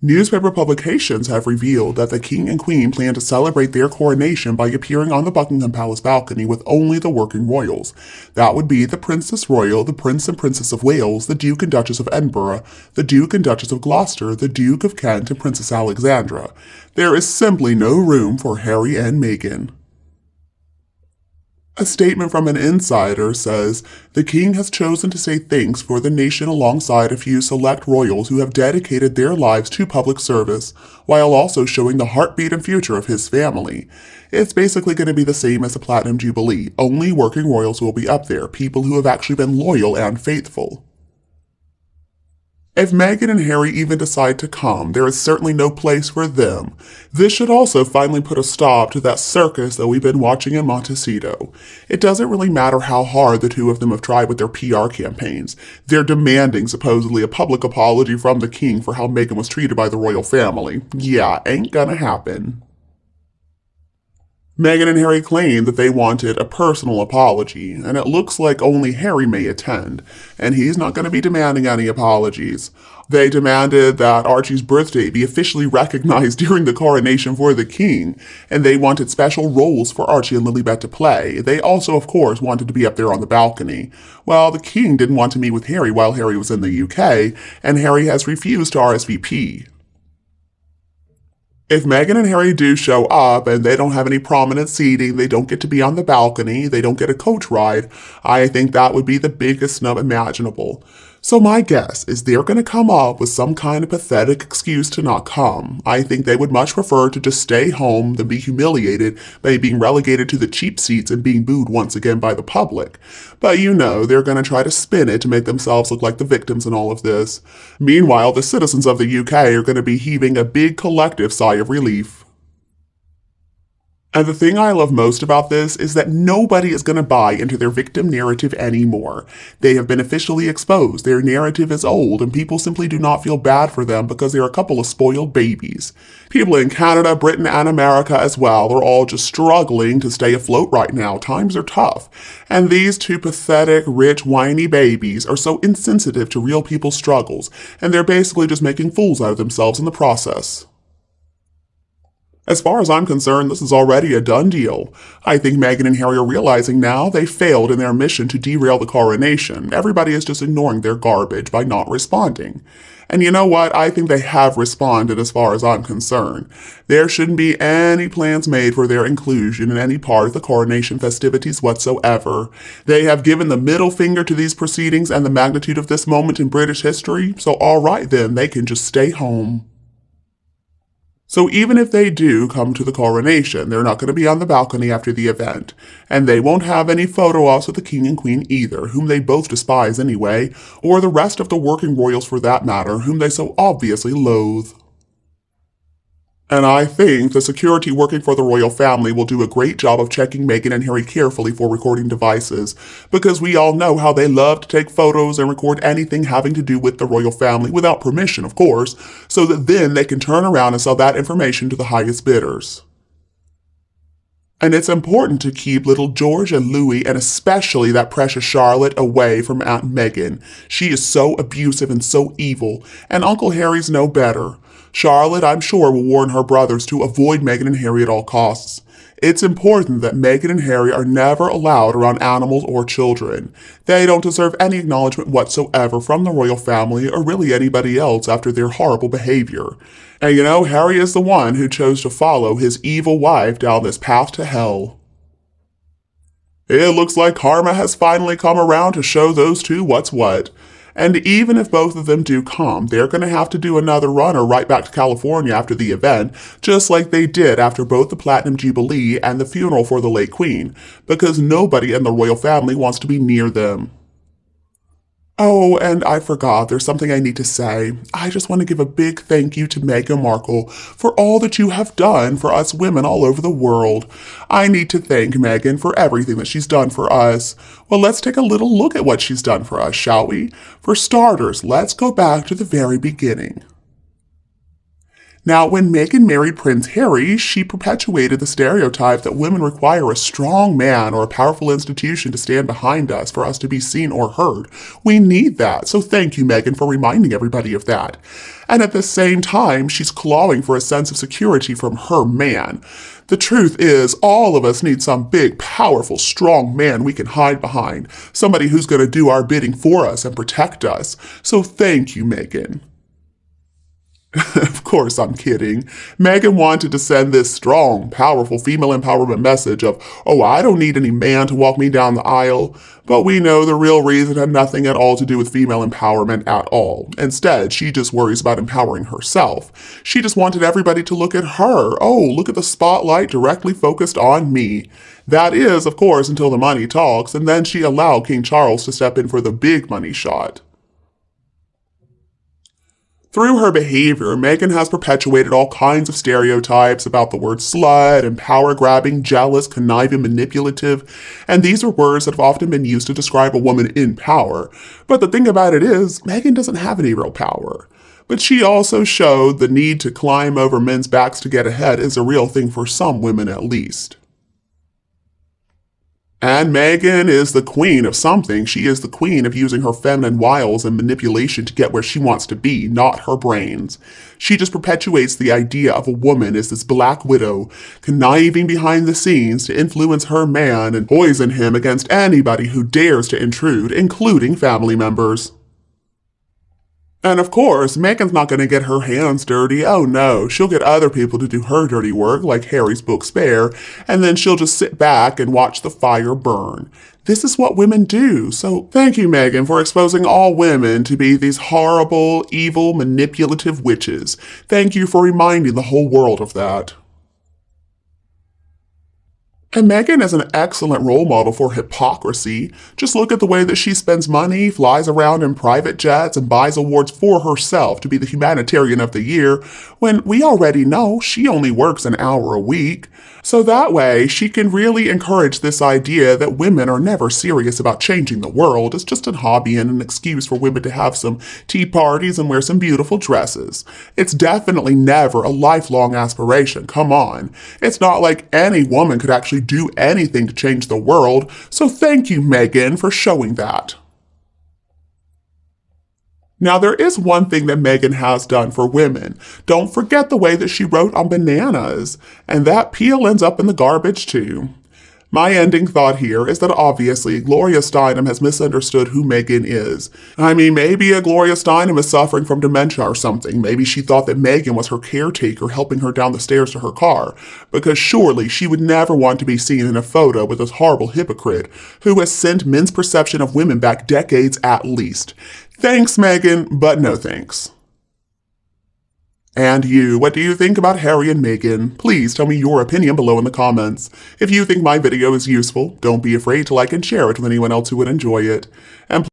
Newspaper publications have revealed that the King and Queen plan to celebrate their coronation by appearing on the Buckingham Palace balcony with only the working royals. That would be the Princess Royal, the Prince and Princess of Wales, the Duke and Duchess of Edinburgh, the Duke and Duchess of Gloucester, the Duke of Kent, and Princess Alexandra. There is simply no room for Harry and Meghan. A statement from an insider says, "The King has chosen to say thanks for the nation alongside a few select royals who have dedicated their lives to public service, while also showing the heartbeat and future of his family." It's basically going to be the same as the Platinum Jubilee, only working royals will be up there, people who have actually been loyal and faithful. If Meghan and Harry even decide to come, there is certainly no place for them. This should also finally put a stop to that circus that we've been watching in Montecito. It doesn't really matter how hard the two of them have tried with their PR campaigns. They're demanding supposedly a public apology from the King for how Meghan was treated by the royal family. Yeah, ain't gonna happen. Meghan and Harry claimed that they wanted a personal apology, and it looks like only Harry may attend, and he's not going to be demanding any apologies. They demanded that Archie's birthday be officially recognized during the coronation for the King, and they wanted special roles for Archie and Lilibet to play. They also, of course, wanted to be up there on the balcony. Well, the King didn't want to meet with Harry while Harry was in the UK, and Harry has refused to RSVP. If Meghan and Harry do show up and they don't have any prominent seating, they don't get to be on the balcony, they don't get a coach ride, I think that would be the biggest snub imaginable. So my guess is they're going to come up with some kind of pathetic excuse to not come. I think they would much prefer to just stay home than be humiliated by being relegated to the cheap seats and being booed once again by the public. But you know, they're going to try to spin it to make themselves look like the victims in all of this. Meanwhile, the citizens of the UK are going to be heaving a big collective sigh of relief. And the thing I love most about this is that nobody is going to buy into their victim narrative anymore. They have been officially exposed. Their narrative is old, and people simply do not feel bad for them because they're a couple of spoiled babies. People in Canada, Britain, and America as well are all just struggling to stay afloat right now. Times are tough. And these two pathetic, rich, whiny babies are so insensitive to real people's struggles, and they're basically just making fools out of themselves in the process. As far as I'm concerned, this is already a done deal. I think Meghan and Harry are realizing now they failed in their mission to derail the coronation. Everybody is just ignoring their garbage by not responding. And you know what? I think they have responded as far as I'm concerned. There shouldn't be any plans made for their inclusion in any part of the coronation festivities whatsoever. They have given the middle finger to these proceedings and the magnitude of this moment in British history, so all right then, they can just stay home. So even if they do come to the coronation, they're not going to be on the balcony after the event, and they won't have any photo ops with the King and Queen either, whom they both despise anyway, or the rest of the working royals for that matter, whom they so obviously loathe. And I think the security working for the royal family will do a great job of checking Meghan and Harry carefully for recording devices, because we all know how they love to take photos and record anything having to do with the royal family, without permission, of course, so that then they can turn around and sell that information to the highest bidders. And it's important to keep little George and Louis, and especially that precious Charlotte, away from Aunt Meghan. She is so abusive and so evil, and Uncle Harry's no better. Charlotte, I'm sure, will warn her brothers to avoid Meghan and Harry at all costs. It's important that Meghan and Harry are never allowed around animals or children. They don't deserve any acknowledgement whatsoever from the royal family or really anybody else after their horrible behavior. And you know, Harry is the one who chose to follow his evil wife down this path to hell. It looks like karma has finally come around to show those two what's what. And even if both of them do come, they're going to have to do another run or right back to California after the event, just like they did after both the Platinum Jubilee and the funeral for the late Queen, because nobody in the royal family wants to be near them. Oh, and I forgot, there's something I need to say. I just want to give a big thank you to Meghan Markle for all that you have done for us women all over the world. I need to thank Meghan for everything that she's done for us. Well, let's take a little look at what she's done for us, shall we? For starters, let's go back to the very beginning. Now, when Meghan married Prince Harry, she perpetuated the stereotype that women require a strong man or a powerful institution to stand behind us for us to be seen or heard. We need that, so thank you, Meghan, for reminding everybody of that. And at the same time, she's clawing for a sense of security from her man. The truth is, all of us need some big, powerful, strong man we can hide behind, somebody who's going to do our bidding for us and protect us. So thank you, Meghan. Of course, I'm kidding. Meghan wanted to send this strong, powerful female empowerment message of, oh, I don't need any man to walk me down the aisle. But we know the real reason had nothing at all to do with female empowerment at all. Instead, she just worries about empowering herself. She just wanted everybody to look at her. Oh, look at the spotlight directly focused on me. That is, of course, until the money talks, and then she allowed King Charles to step in for the big money shot. Through her behavior, Meghan has perpetuated all kinds of stereotypes about the word slut and power-grabbing, jealous, conniving, manipulative, and these are words that have often been used to describe a woman in power. But the thing about it is, Meghan doesn't have any real power. But she also showed the need to climb over men's backs to get ahead is a real thing for some women at least. And Meghan is the queen of something. She is the queen of using her feminine wiles and manipulation to get where she wants to be, not her brains. She just perpetuates the idea of a woman as this black widow, conniving behind the scenes to influence her man and poison him against anybody who dares to intrude, including family members. And of course, Meghan's not going to get her hands dirty. Oh no, she'll get other people to do her dirty work, like Harry's book Spare, and then she'll just sit back and watch the fire burn. This is what women do. So thank you, Meghan, for exposing all women to be these horrible, evil, manipulative witches. Thank you for reminding the whole world of that. And Meghan is an excellent role model for hypocrisy. Just look at the way that she spends money, flies around in private jets, and buys awards for herself to be the humanitarian of the year, when we already know she only works an hour a week. So that way, she can really encourage this idea that women are never serious about changing the world. It's just a hobby and an excuse for women to have some tea parties and wear some beautiful dresses. It's definitely never a lifelong aspiration, come on. It's not like any woman could actually do anything to change the world, so thank you, Meghan, for showing that. Now, there is one thing that Meghan has done for women. Don't forget the way that she wrote on bananas, and that peel ends up in the garbage too. My ending thought here is that obviously Gloria Steinem has misunderstood who Meghan is. I mean, maybe Gloria Steinem is suffering from dementia or something. Maybe she thought that Meghan was her caretaker helping her down the stairs to her car, because surely she would never want to be seen in a photo with this horrible hypocrite who has sent men's perception of women back decades at least. Thanks, Meghan, but no thanks. And you, what do you think about Harry and Meghan? Please tell me your opinion below in the comments. If you think my video is useful, don't be afraid to like and share it with anyone else who would enjoy it. And